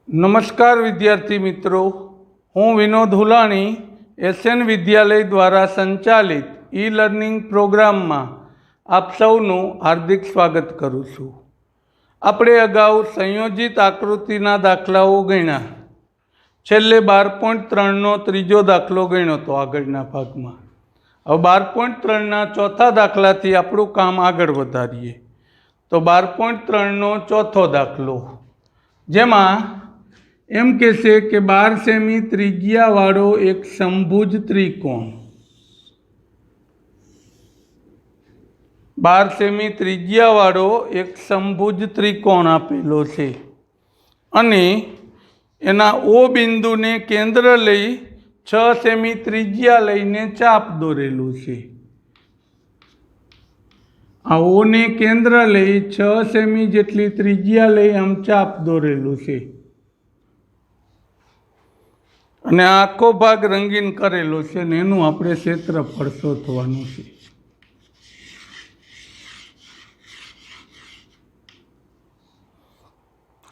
નમસ્કાર વિદ્યાર્થી મિત્રો, હું વિનોદ હુલાણી એસએન વિદ્યાલય દ્વારા સંચાલિત ઈ લર્નિંગ પ્રોગ્રામમાં આપ સૌનું હાર્દિક સ્વાગત કરું છું. આપણે અગાઉ સંયોજિત આકૃતિના દાખલાઓ ગણ્યા. છેલ્લે 12.3નો ત્રીજો દાખલો ગણ્યો હતો આગળના ભાગમાં. હવે 12.3ના ચોથા દાખલાથી આપણું કામ આગળ વધારીએ. તો 12.3નો ચોથો દાખલો, જેમાં એમ કહેશે કે 12 સેમી ત્રિજ્યાવાળો એક સમભુજ ત્રિકોણ, 12 સેમી ત્રિજ્યાવાળો એક સમભુજ ત્રિકોણ આપેલો છે અને એના ઓ બિંદુને કેન્દ્ર લઈ 6 સેમી ત્રિજ્યા લઈને ચાપ દોરેલું છે. આ ઓને કેન્દ્ર લઈ 6 સેમી જેટલી ત્રિજ્યા લઈ આમ ચાપ દોરેલું છે અને આખો ભાગ રંગીન કરેલો છે ને એનું આપણે ક્ષેત્રફળ શોધવાનું છે.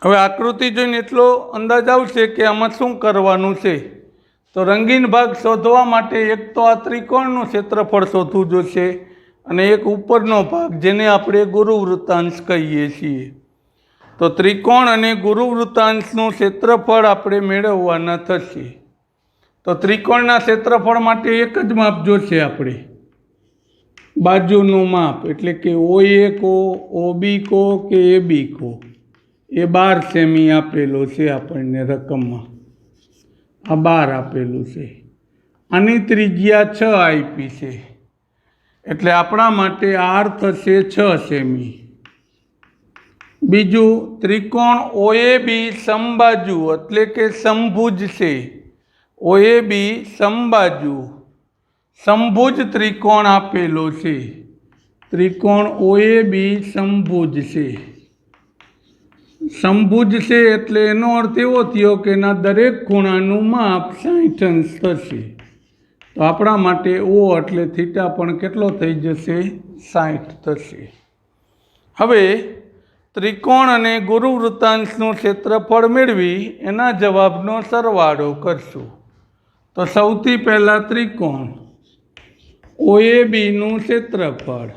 હવે આકૃતિ જોઈને એટલો અંદાજ આવશે કે આમાં શું કરવાનું છે. તો રંગીન ભાગ શોધવા માટે એક તો આ ત્રિકોણનું ક્ષેત્રફળ શોધવું જોશે અને એક ઉપરનો ભાગ જેને આપણે ગુરુવૃત્તાંશ કહીએ છીએ. તો ત્રિકોણ અને ગુરુવૃત્તાંશનું ક્ષેત્રફળ આપણે મેળવવાના થશે. તો ત્રિકોણના ક્ષેત્રફળ માટે એક જ માપ જોશે આપણે, બાજુનું માપ, એટલે કે OA કો, OB કો કે AB કો. એ 12 સેમી આપેલો છે આપણને રકમમાં, આ 12 આપેલું છે. આની ત્રિજ્યા 6 આપી છે એટલે આપણા માટે R થશે 6 સેમી. બીજું, ત્રિકોણ OAB સમબાજુ એટલે કે સમભુજ છે. OAB સમબાજુ સમભુજ ત્રિકોણ આપેલો છે. ત્રિકોણ OAB સમભુજ છે. સમભુજ છે એટલે એનો અર્થ એવો થયો કે એના દરેક ખૂણાનું માપ 60 અંશ થશે. તો આપણા માટે O એટલે થીટા પણ કેટલો થઈ જશે? 60 થશે. હવે ત્રિકોણ અને ગુરુવૃત્તાંશનું ક્ષેત્રફળ મેળવી એના જવાબનો સરવાળો કરશું. તો સૌથી પહેલાં ત્રિકોણ OABનું ક્ષેત્રફળ,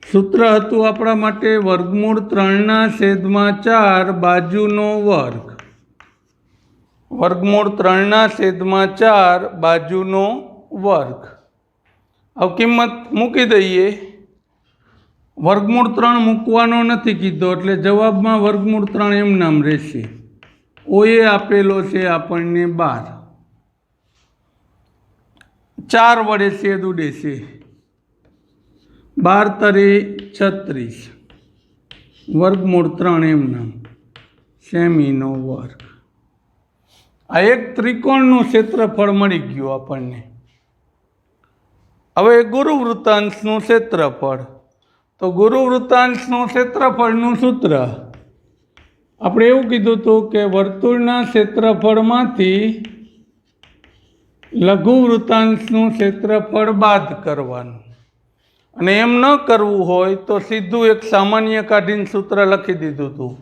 સૂત્ર હતું આપણા માટે વર્ગમૂળ 3/4 બાજુનો વર્ગ. વર્ગમૂળ 3/4 બાજુનો વર્ગ. હવે કિંમત મૂકી દઈએ. વર્ગમૂળ 3 મૂકવાનો નથી કીધો એટલે જવાબમાં વર્ગમૂળ 3 એમ નામ રહેશે. OA આપેલો છે આપણને 12. 4 વડે છેદ ઉડે છે. 12 તરી 36. વર્ગમૂળ 3 એમ નામ, સેમીનો વર્ગ. આ એક ત્રિકોણનું ક્ષેત્રફળ મળી ગયું આપણને. હવે ગુરુવૃત્તાંશનું ક્ષેત્રફળ. તો ગુરુવૃત્તાંશનું ક્ષેત્રફળનું સૂત્ર આપણે એવું કીધું હતું કે વર્તુળના ક્ષેત્રફળમાંથી લઘુવૃત્તાંશનું ક્ષેત્રફળ બાદ કરવાનું. અને એમ ન કરવું હોય તો સીધું એક સામાન્ય કાઢીને સૂત્ર લખી દીધું હતું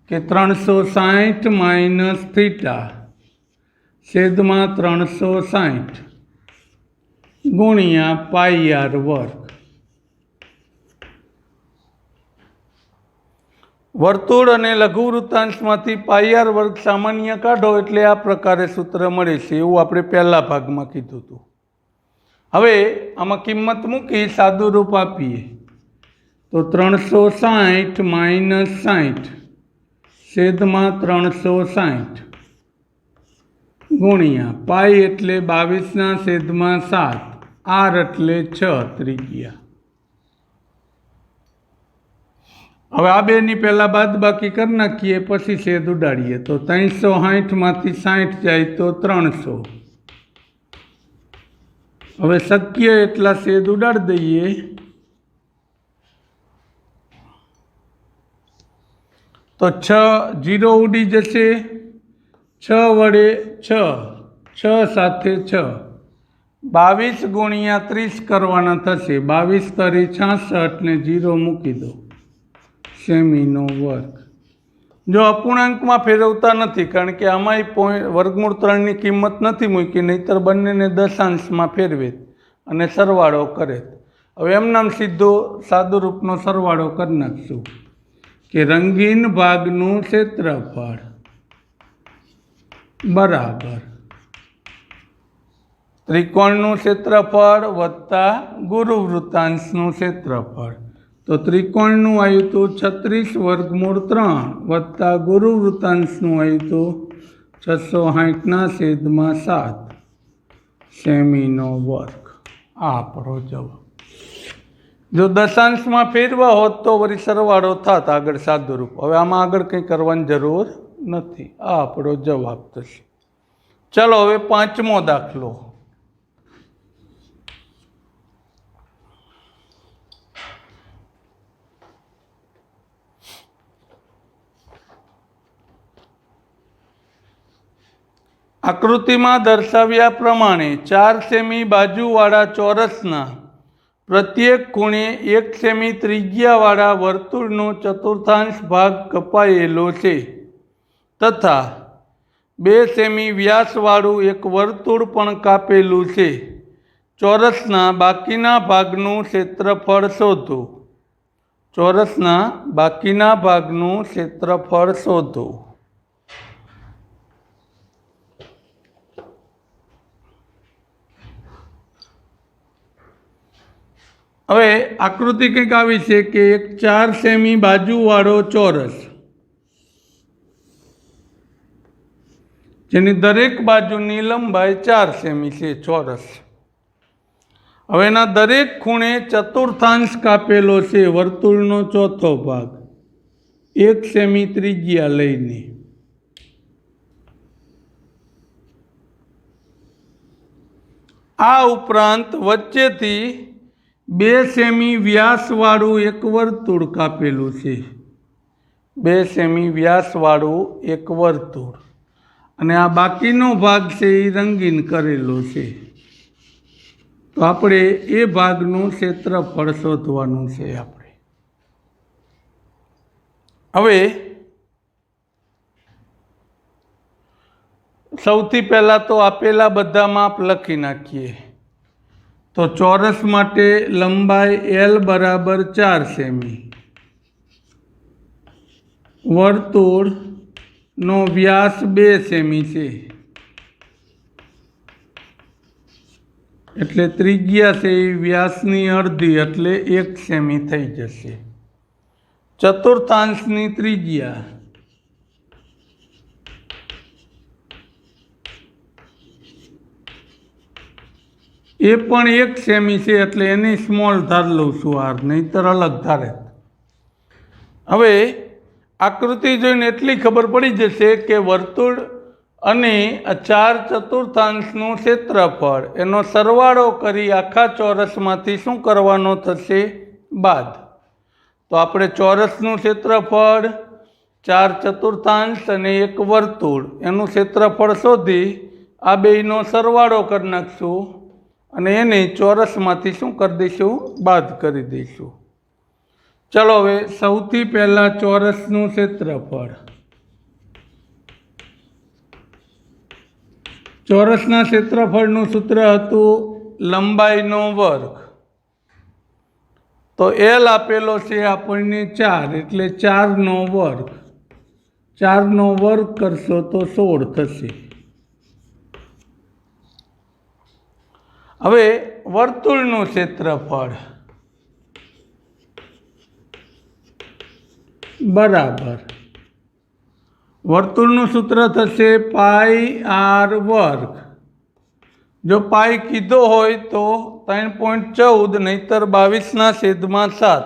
કે 360 માઇનસ થીટા છેદમાં 360 ગુણ્યા πr વર્ગ. વર્તુળ અને લઘુવૃત્તાંશમાંથી πr વર્ગ સામાન્ય કાઢો એટલે આ પ્રકારે સૂત્ર મળે છે, એવું આપણે પહેલા ભાગમાં કીધું હતું. હવે આમાં કિંમત મૂકી સાદું રૂપ આપીએ તો 360 માઇનસ 60 છેદમાં 360 ગુણ્યા પાઈ એટલે 22/7, R એટલે 6 ત્રિજ્યા. હવે આ બેની પહેલાં બાદબાકી કરી નાખીએ પછી છેદ ઉડાડીએ. તો 360માંથી 60 જાય તો 300. હવે શક્ય એટલા છેદ ઉડાડી દઈએ. તો 6 0 ઉડી જશે. 6 વડે 6, 6 સાથે 6, 22 ગુણ્યા 30 કરવાના થશે. 22 તરી 66 ને 0 મૂકી દો, સેમીનો વર્ગ. જો અપૂર્ણાંકમાં ફેરવતા નથી, કારણ કે આમાંય વર્ગમૂળ 3ની કિંમત નથી મૂકી, નહીંતર બંનેને દશાંશમાં ફેરવે અને સરવાળો કરે. હવે એમનામ સીધો સાદુરૂપનો સરવાળો કરી નાખશું કે રંગીન ભાગનું ક્ષેત્રફળ બરાબર ત્રિકોણનું ક્ષેત્રફળ વત્તા ગુરુવૃત્તાંશનું ક્ષેત્રફળ. તો ત્રિકોણનું આવ્યું હતું 36√3 વત્તા ગુરુવૃત્તાંશનું આવ્યું હતું 660/7 સેમીનો વર્ગ. આ આપણો જવાબ. જો દશાંશમાં ફેરવા હોત તો વળી સરવાળો થાત આગળ સાદુરૂપ. હવે આમાં આગળ કંઈ કરવાની જરૂર નથી. આ આપણો જવાબ થશે. ચલો હવે 5મો દાખલો. આકૃતિમાં દર્શાવ્યા પ્રમાણે 4 સેમી બાજુવાળા ચોરસના પ્રત્યેક ખૂણે 1 સેમી ત્રિજ્યાવાળા વર્તુળનો ચતુર્થાંશ ભાગ કપાયેલો છે તથા 2 સેમી વ્યાસવાળું એક વર્તુળ પણ કાપેલું છે. ચોરસના બાકીના ભાગનું ક્ષેત્રફળ શોધો. ચોરસના બાકીના ભાગનું ક્ષેત્રફળ શોધો. હવે આકૃતિ કંઈક આવી છે કે એક 4 સેમી બાજુવાળો ચોરસ, જેની દરેક બાજુની લંબાઈ 4 સેમી છે ચોરસ. હવે એના દરેક ખૂણે ચતુર્થાંશ કાપેલો છે, વર્તુળનો ચોથો ભાગ 1 સેમી ત્રિજ્યા લઈને. આ ઉપરાંત વચ્ચેથી 2 સેમી વ્યાસવાળું એક વર્તુળ કાપેલું છે. 2 સેમી વ્યાસવાળું એક વર્તુળ, અને આ બાકીનો ભાગ છે એ રંગીન કરેલો છે. તો આપણે એ ભાગનું ક્ષેત્રફળ શોધવાનું છે. આપણે હવે સૌથી પહેલાં તો આપેલા બધા માપ લખી નાખીએ. તો ચોરસ માટે લંબાઈ L બરાબર 4 સેમી, વર્તુળનો વ્યાસ 2 સેમી છે, એટલે ત્રિજ્યા છે એ વ્યાસની અડધી એટલે 1 સેમી થઈ જશે. ચતુર્થાંશની ત્રિજ્યા એ પણ 1 સેમી છે, એટલે એની સ્મોલ ધાર લઉં છું આર, નહીંતર અલગ ધારે. હવે આકૃતિ જોઈને એટલી ખબર પડી જશે કે વર્તુળ અને 4 ચતુર્થાંશનું ક્ષેત્રફળ એનો સરવાળો કરી આખા ચોરસમાંથી શું કરવાનો થશે? બાદ. તો આપણે ચોરસનું ક્ષેત્રફળ, 4 ચતુર્થાંશ અને એક વર્તુળ એનું ક્ષેત્રફળ શોધી આ બેયનો સરવાળો કરી નાખશું અને એને ચોરસમાંથી શું કરી દઈશું? બાદ કરી દઈશું. ચલો હવે સૌથી પહેલાં ચોરસનું ક્ષેત્રફળ. ચોરસના ક્ષેત્રફળનું સૂત્ર હતું લંબાઈનો વર્ગ. તો L આપેલો છે આપણને 4, એટલે 4નો વર્ગ. 4નો વર્ગ કરશો તો 16 થશે. હવે વર્તુળનું ક્ષેત્રફળ બરાબર વર્તુળનું સૂત્ર થશે પાઈ r વર્ગ. જો પાઈ કીધો હોય તો 3.14, નહીંતર 22/7.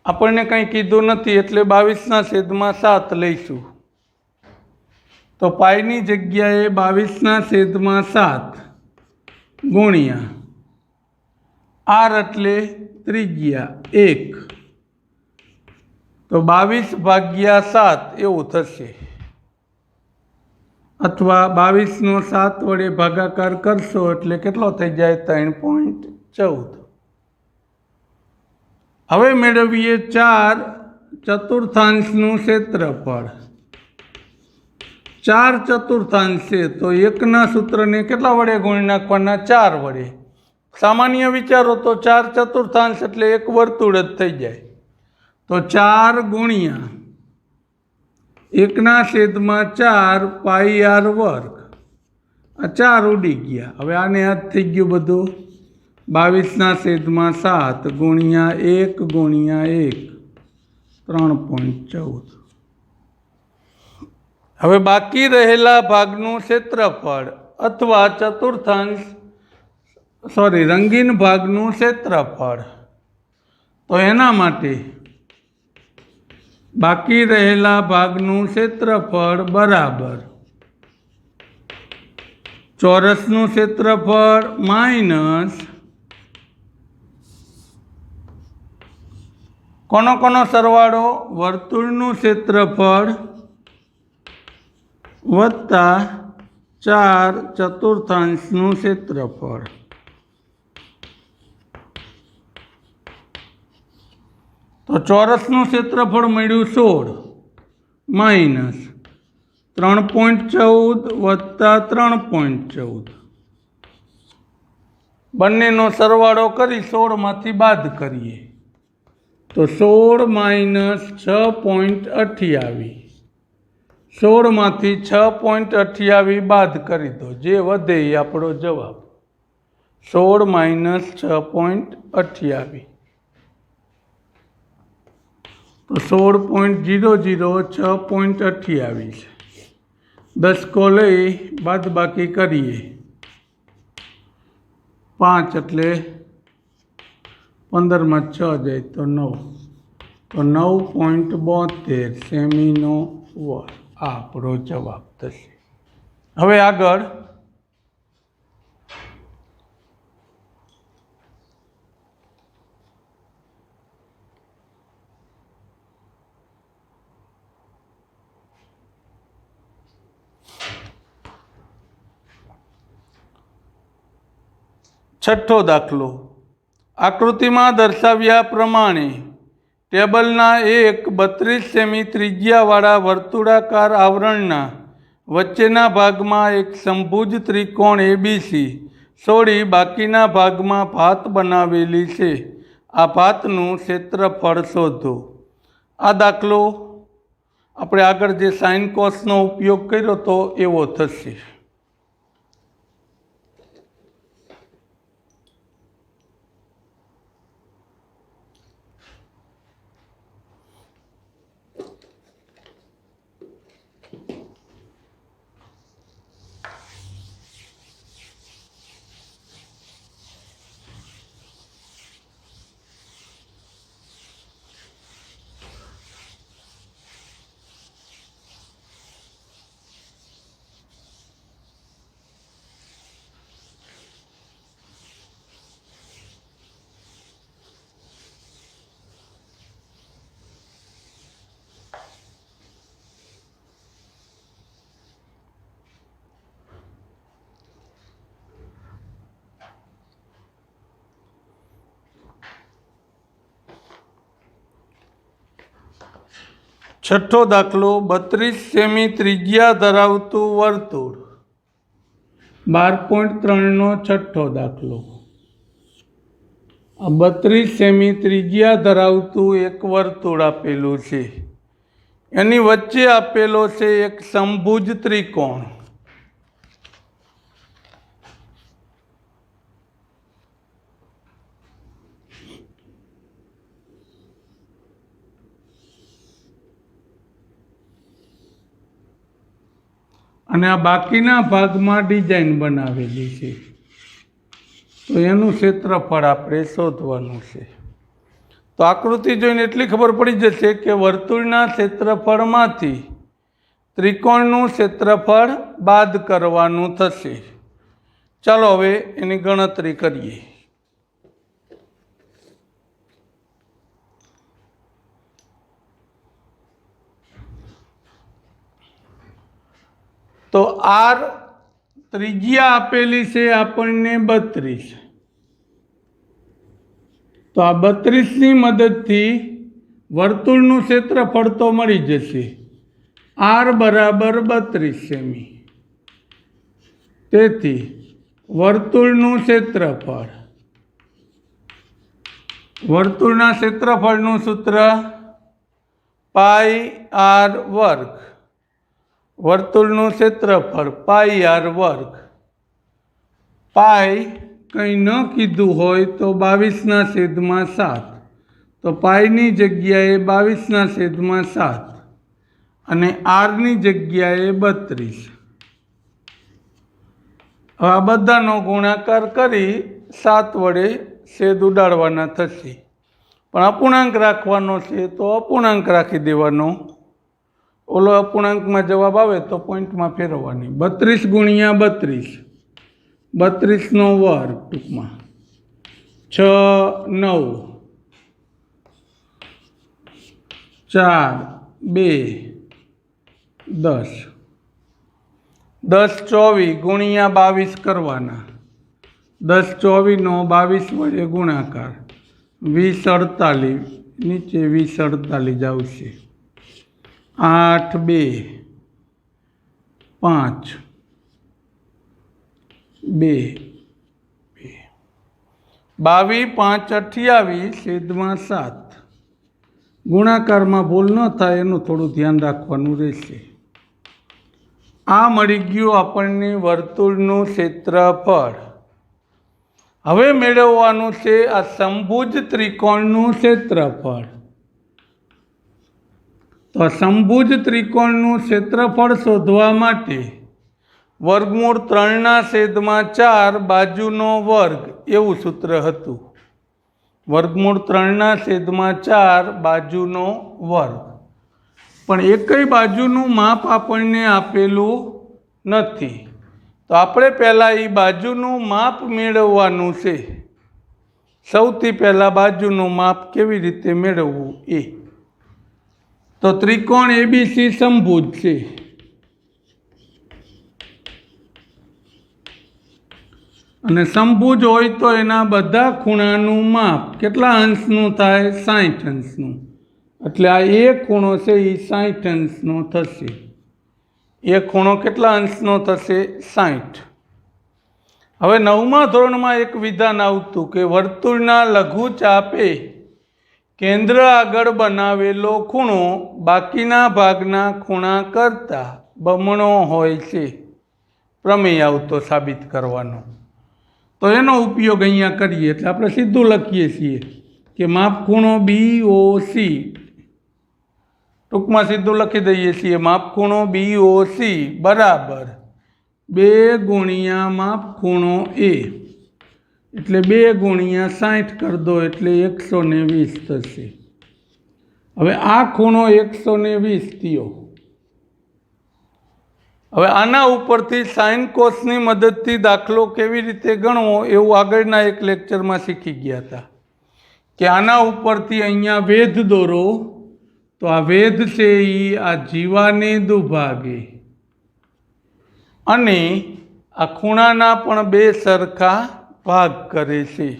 આપણને કંઈ કીધું નથી એટલે 22/7 લઈશું. તો પાઈની જગ્યાએ 22/7 ગુણ્યા r એટલે ત્રિજ્યા 1, તો 22/7 એવું થશે. અથવા 22નો 7 વડે ભાગાકાર કરશો એટલે કેટલો થઈ જાય? 3.14. હવે મેળવીએ 4 चतुर्थांशનું क्षेत्रफळ 4 चतुर्थांश છે તો એકના સૂત્રને કેટલા વડે ગુણી નાખવાના? 4 વડે. સામાન્ય વિચારો તો 4 ચતુર્થાંશ એટલે એક વર્તુળ જ થઈ જાય. તો 4 ગુણ્યા 1/4 પાઈ આર વર્ગ. આ 4 ઉડી ગયા. હવે આને યાદ થઈ ગયું બધું. 22/7 ગુણ્યા 1 ગુણ્યા 1 3.14. હવે બાકી રહેલા ભાગનું ક્ષેત્રફળ અથવા રંગીન ભાગનું ક્ષેત્રફળ. તો એના માટે બાકી રહેલા ભાગનું ક્ષેત્રફળ બરાબર ચોરસનું ક્ષેત્રફળ માઇનસ કોનો સરવાળો? વર્તુળનું ક્ષેત્રફળ વત્તા 4 ચતુર્થાંશનું ક્ષેત્રફળ. તો ચોરસનું ક્ષેત્રફળ મળ્યું 16 માઇનસ 3.14 વત્તા 3.14. બંનેનો સરવાળો કરી 16માંથી બાદ કરીએ તો 16 માઇનસ 6.28. 16માંથી 6.28 બાદ કરી દો, જે વધે એ આપણો જવાબ. 16 માઇનસ 6.28 તો 16.00 6.28 છે. 10 કો લઈ બાદ બાકી કરીએ. 5 એટલે 15માં 6 જાય તો 9. તો 9.72 સેમીનો વર્ગ આ આપણો જવાબ થશે. હવે આગળ છઠ્ઠો દાખલો. આકૃતિમાં દર્શાવ્યા પ્રમાણે ટેબલના એક 32 સેમી ત્રિજ્યાવાળા વર્તુળાકાર આવરણના વચ્ચેના ભાગમાં એક સમભુજ ત્રિકોણ એબીસી છોડી બાકીના ભાગમાં ભાત બનાવેલી છે. આ ભાતનું ક્ષેત્રફળ શોધો. આ દાખલો આપણે આગળ જે સાઇન કોસનો ઉપયોગ કર્યો તો એવો થશે. છઠ્ઠો દાખલો. 32 સેમી ત્રિજ્યા ધરાવતું વર્તુળ. 12.3નો છઠ્ઠો દાખલો. 32 સેમી ત્રિજ્યા ધરાવતું એક વર્તુળ આપેલું છે. એની વચ્ચે આપેલો છે એક સમભુજ ત્રિકોણ. અને આ બાકીના ભાગમાં ડિઝાઇન બનાવેલી છે. તો એનું ક્ષેત્રફળ આપણે શોધવાનું છે. તો આકૃતિ જોઈને એટલી ખબર પડી જશે કે વર્તુળના ક્ષેત્રફળમાંથી ત્રિકોણનું ક્ષેત્રફળ બાદ કરવાનું થશે. ચાલો હવે એની ગણતરી કરીએ. તો આર ત્રિજ્યા આપેલી છે આપણને 32. તો આ 32ની મદદથી વર્તુળનું ક્ષેત્રફળ તો મળી જશે, આર બરાબર 32 સેમી. તેથી વર્તુળનું ક્ષેત્રફળ, વર્તુળના ક્ષેત્રફળનું સૂત્ર પાઈ આર વર્ગ. વર્તુળનું ક્ષેત્રફળ પાઈ આર વર્ગ. પાઈ કંઈ ન કીધું હોય તો 22/7, તો પાઈની જગ્યાએ 22/7 અને આરની જગ્યાએ 32. હવે આ બધાનો ગુણાકાર કરી 7 વડે છેદ ઉડાડવાના થશે. પણ અપૂર્ણાંક રાખવાનો છે તો અપૂર્ણાંક રાખી દેવાનો. ઓલો અપૂર્ણાંકમાં જવાબ આવે તો પોઈન્ટમાં ફેરવવાની. 32 × 32, 32નો વર્ગ, ટૂંકમાં 6 9 4 2 10. 10 24 × 22 કરવાના. 10 24નો 22 વડે ગુણાકાર, 20 48, નીચે 20 48 આવશે. 8 2 5 2 22 5 28/7. ગુણાકારમાં ભૂલ ન થાય એનું થોડું ધ્યાન રાખવાનું રહેશે. આ મળી ગયું આપણને વર્તુળનું ક્ષેત્રફળ. હવે મેળવવાનું છે આ સમભુજ ત્રિકોણનું ક્ષેત્રફળ. તો આ સમભુજ ત્રિકોણનું ક્ષેત્રફળ શોધવા માટે વર્ગમૂળ 3/4 બાજુનો વર્ગ એવું સૂત્ર હતું. વર્ગમૂળ 3/4 બાજુનો વર્ગ. પણ એકય બાજુનું માપ આપણને આપેલું નથી, તો આપણે પહેલાં એ બાજુનું માપ મેળવવાનું છે. સૌથી પહેલાં બાજુનું માપ કેવી રીતે મેળવવું એ. તો ત્રિકોણ એબીસી સમભુજ છે. અને સમભુજ હોય તો એના બધા ખૂણાનું માપ કેટલા અંશનું થાય? 60 અંશનું. એટલે આ એક ખૂણો છે એ 60 અંશનો થશે. એક ખૂણો કેટલા અંશનો થશે? 60. હવે 9મા ધોરણમાં એક વિધાન આવતું કે વર્તુળના લઘુચાપે કેન્દ્ર આગળ બનાવેલો ખૂણો બાકીના ભાગના ખૂણા કરતાં બમણો હોય છે. પ્રમેય આવતો સાબિત કરવાનો. તો એનો ઉપયોગ અહીંયા કરીએ. એટલે આપણે સીધું લખીએ છીએ કે માપ ખૂણો BOC, ટૂંકમાં સીધું લખી દઈએ છીએ માપ ખૂણો BOC બરાબર 2 × માપ ખૂણો A. એટલે 2 × 60 કરી દો એટલે 120 થશે. હવે આ ખૂણો 120 થયો. હવે આના ઉપરથી સાઇન કોસની મદદથી દાખલો કેવી રીતે ગણવો એવું આગળના એક લેક્ચરમાં શીખી ગયા હતા કે આના ઉપરથી અહીંયા વેધ દોરો. તો આ વેધ છે એ આ જીવાને દુભાગે અને આ ખૂણાના પણ 2 સરખા ભાગ કરે છે.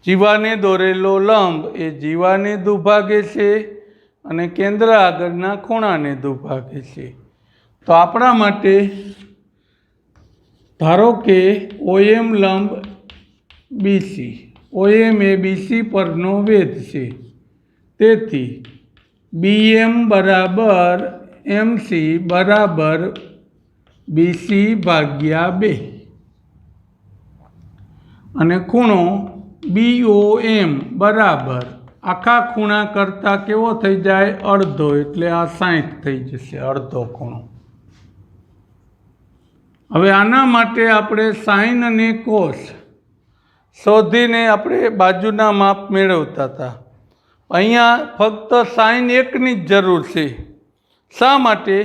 જીવાને દોરેલો લંબ એ જીવાને દુભાગે છે અને કેન્દ્ર આગળના ખૂણાને દુભાગે છે. તો આપણા માટે ધારો કે OM લંબ BC, OM એ BC પરનો વેધ છે. તેથી BM બરાબર MC બરાબર BC ભાગ્યા 2 અને ખૂણો BOM બરાબર આખા ખૂણા કરતાં કેવો થઈ જાય? અડધો. એટલે આ 60 થઈ જશે, અડધો ખૂણો. હવે આના માટે આપણે સાઇન અને કોસ શોધીને આપણે બાજુના માપ મેળવતા હતા. અહીંયા ફક્ત સાઇન એકની જ જરૂર છે. શા માટે?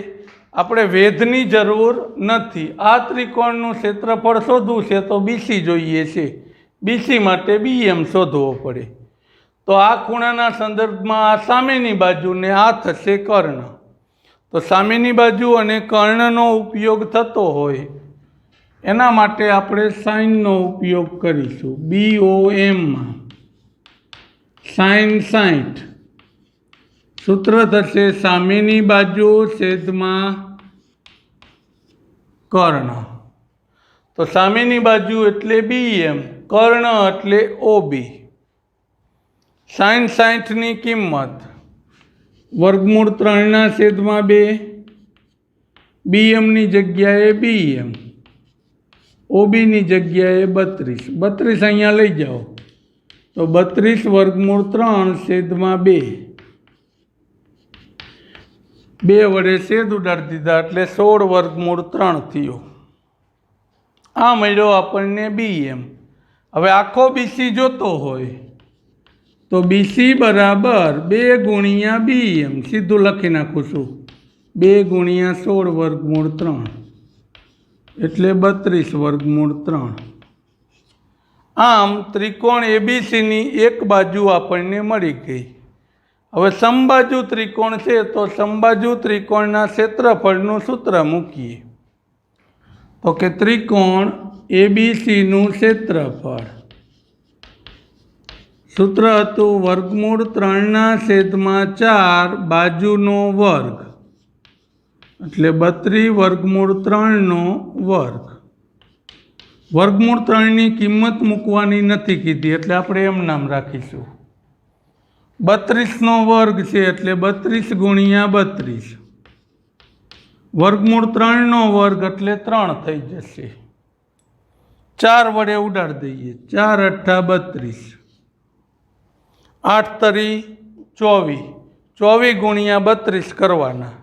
આપણે વેધની જરૂર નથી. આ ત્રિકોણનું ક્ષેત્રફળ શોધવું છે તો BC જોઈએ છે. BC માટે BM શોધવો પડે. તો આ ખૂણાના સંદર્ભમાં આ સામેની બાજુને આ થશે કર્ણ. તો સામેની બાજુ અને કર્ણનો ઉપયોગ થતો હોય એના માટે આપણે સાઇનનો ઉપયોગ કરીશું. BOMમાં સાઇન 60 सूत्र थशे सामेनी बाजू छेदमां कर्ण। तो सामेनी बाजू एटले BM, कर्ण एटले OB। sin 60 नी किंमत वर्गमूળ 3/2, BM नी जग्याए BM, OB नी जग्याए 32। 32 अहींया लई जाओ तो 32 वर्गमूળ 3/2, 2 वडे छेद उडाड़ी दीधा एटले 16 वर्गमूળ 3 थयो। आ मळ्यो आपणने BM। हवे आखो BC जोतो होय तो BC बराबर 2 गुणिया BM, सीधुं लखी नाखुं छुं 2 गुणिया 16 वर्गमूળ 3 एटले 32 वर्गमूળ 3। आम त्रिकोण ABC नी एक बाजू आपणने मळी गई। हवे समबाजू त्रिकोण छे तो समबाजू त्रिकोणना क्षेत्रफळनुं सूत्र मूकीए। तो के त्रिकोण ABC નું क्षेत्रफळ सूत्र हतुं वर्गमूળ 3/4 बाजूनो वर्ग एटले 32 वर्गमूળ 3 નો વર્ગ। वर्गमूળ 3 ની કિંમત મૂકવાની નથી કીધી એટલે આપણે એમ નામ રાખીશું। 32 નો વર્ગ છે એટલે 32 ગુણ્યા 32, वर्गमूળ 3 નો વર્ગ એટલે 3 થઈ જશે। 4 વડે ઉડાડી દઈએ, 4 અઠ્ઠા 32, 8 તરી 24, 24 ગુણ્યા 32 કરવાના,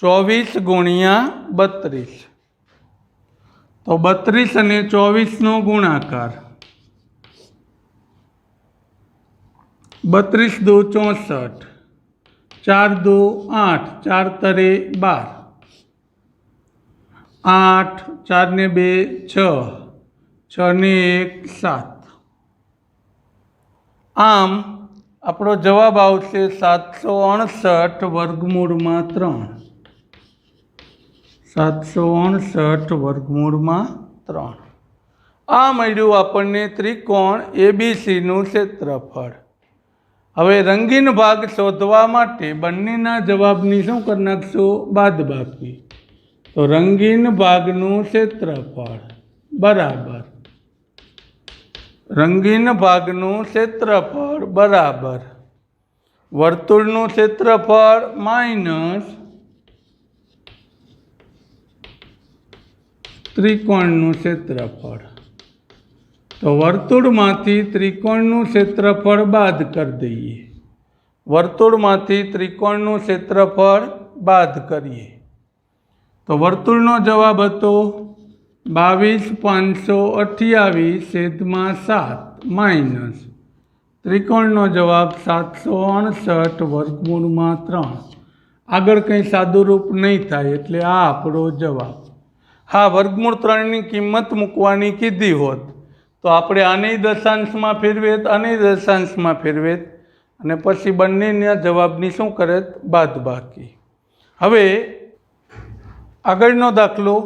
24 ગુણ્યા 32। तो 32 અને 24 નો ગુણાકાર, 32 દુ 64, 4 દુ 8, 4 તરે 12, 8, 4 ને 2 6, 6 ને 1 7। आम આપણો જવાબ આવશે 768 વર્ગમૂળમાં 3, 768 વર્ગમૂળમાં 3। આ મળ્યું આપણને ત્રિકોણ ABC નું ક્ષેત્રફળ। હવે રંગીન ભાગ શોધવા માટે બંનેના જવાબની શું કરી નાખશો? બાદબાકી। તો રંગીન ભાગનું ક્ષેત્રફળ બરાબર રંગીન ભાગનું ક્ષેત્રફળ બરાબર વર્તુળનું ક્ષેત્રફળ માઇનસ ત્રિકોણનું ક્ષેત્રફળ। તો વર્તુળમાંથી ત્રિકોણનું ક્ષેત્રફળ બાદ કરી દઈએ। વર્તુળમાંથી ત્રિકોણનું ક્ષેત્રફળ બાદ કરીએ તો વર્તુળનો જવાબ હતો 22,528/7 માઇનસ ત્રિકોણનો જવાબ 768 વર્ગમૂળમાં 3। આગળ કંઈ સાદુરૂપ નહીં થાય એટલે આ આપણો જવાબ। હા, વર્ગમૂળ 3ની કિંમત મૂકવાની કીધી હોત તો આપણે આને દશાંશમાં ફેરવેત, આને દશાંશમાં ફેરવેત અને પછી બંનેના જવાબની શું કરેત? બાદબાકી। હવે આગળનો દાખલો,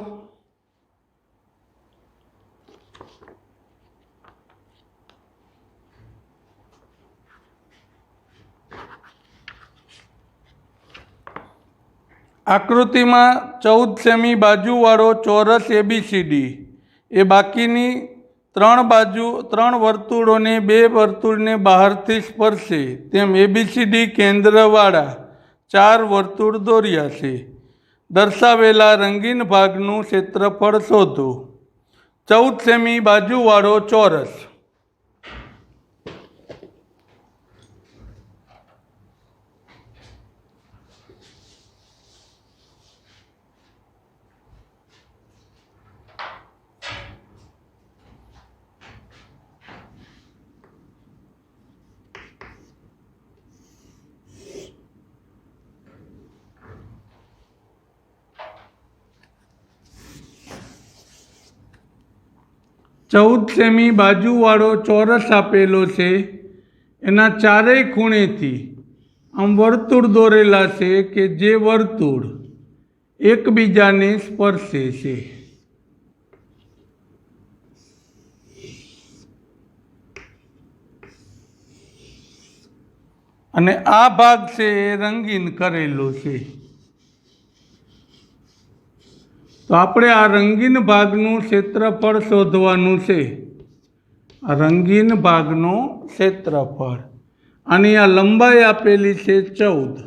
આકૃતિમાં 14 સેમી બાજુવાળો ચોરસ ABCD એ બાકીની 3 વર્તુળોને 2 વર્તુળને બહારથી સ્પર્શે તેમ ABCD કેન્દ્રવાળા 4 વર્તુળ દોર્યા છે। દર્શાવેલા રંગીન ભાગનું ક્ષેત્રફળ શોધો। 14 સેમી બાજુવાળો ચોરસ, चौद सेमी बाजूवाळो चौरस आपेलो छे। एना चारेय खूणेथी आम वर्तुळ दोरेला छे के जे वर्तुळ एकबीजाने स्पर्शे छे। અને આ ભાગ છે એ રંગીન કરેલો છે. તો આપણે આ રંગીન ભાગનું ક્ષેત્રફળ શોધવાનું છે. આ રંગીન ભાગનું ક્ષેત્રફળ. આની આ લંબાઈ આપેલી છે 14.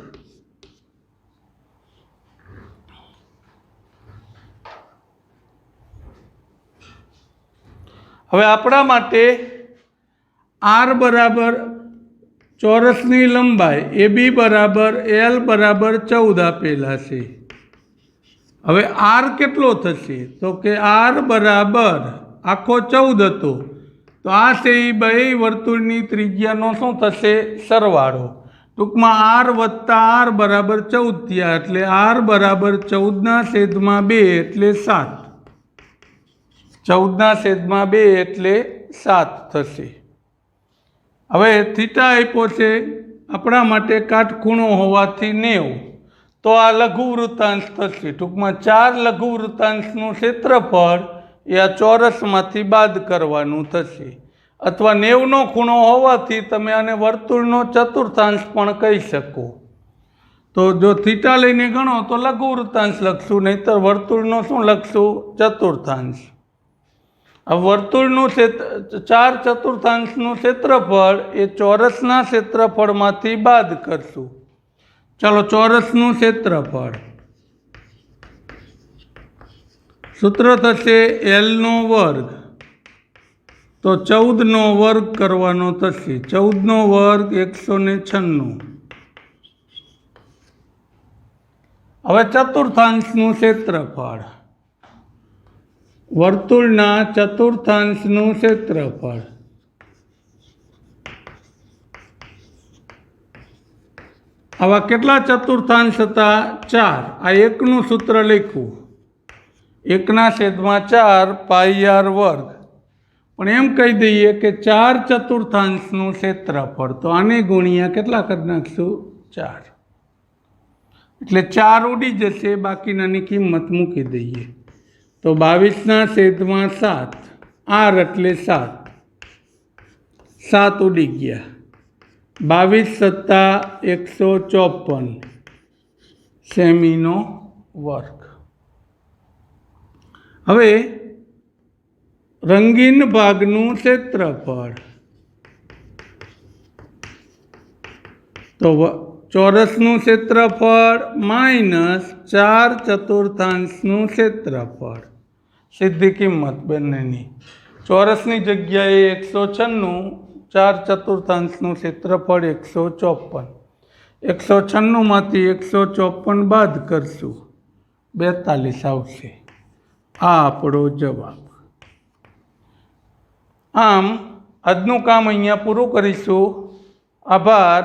હવે આપણા માટે આર બરાબર ચોરસની લંબાઈ AB બરાબર L બરાબર 14 આપેલા છે. હવે આર કેટલો થશે? તો કે આર બરાબર આખો 14 હતો. તો આ છે એ બે વર્તુળની ત્રિજ્યાનો શું થશે? સરવાળો. ટૂંકમાં આર વત્તા આર બરાબર 14 થયા. એટલે આર બરાબર 14/2 એટલે 7. 14/2 એટલે 7 થશે. હવે થીટા આપ્યો છે આપણા માટે કાટખૂણો હોવાથી 90. તો આ લઘુવૃત્તાંશ થશે. ટૂંકમાં 4 લઘુવૃત્તાંશનું ક્ષેત્રફળ એ આ ચોરસમાંથી બાદ કરવાનું થશે. અથવા 90નો ખૂણો હોવાથી તમે આને વર્તુળનો ચતુર્થાંશ પણ કહી શકો. તો જો થીટા લઈને ગણો તો લઘુવૃત્તાંશ લખશું, નહીંતર વર્તુળનો શું લખશું? ચતુર્થાંશ. આ વર્તુળનું 4/4 ક્ષેત્રફળ એ ચોરસના ક્ષેત્રફળમાંથી બાદ કરશું. ચાલો, ચોરસનું ક્ષેત્રફળ સૂત્ર થશે L² તો 14નો વર્ગ કરવાનો થશે. 14નો વર્ગ 196. હવે ચતુર્થાંશનું ક્ષેત્રફળ, વર્તુળના ચતુર્થાંશનું ક્ષેત્રફળ. આવા કેટલા ચતુર્થાંશ હતા? 4. આ 1નું સૂત્ર લખ્યું, 1/4 πr². પણ એમ કહી દઈએ કે 4 ચતુર્થાંશનું ક્ષેત્રફળ. તો આને ગુણ્યા કેટલા કરી નાખશું? 4. એટલે 4 ઉડી જશે, બાકીનાની કિંમત મૂકી દઈએ. તો 22/7. આર એટલે 7. 7 ઉડી ગયા. 22 + 154 સેમીનો વર્ગ. હવે રંગીન ભાગનું ક્ષેત્રફળ. તો ચોરસનું ક્ષેત્રફળ માઇનસ 4 ચતુર્થાંશનું ક્ષેત્રફળ. સીધી કિંમત બંનેની. ચોરસની જગ્યાએ 196, 4 ચતુર્થાંશનું ક્ષેત્રફળ 154. 196માંથી 154 બાદ કરશું, 42 આવશે. આ આપણો જવાબ. આમ આજનું કામ અહીંયા પૂરું કરીશું. આભાર.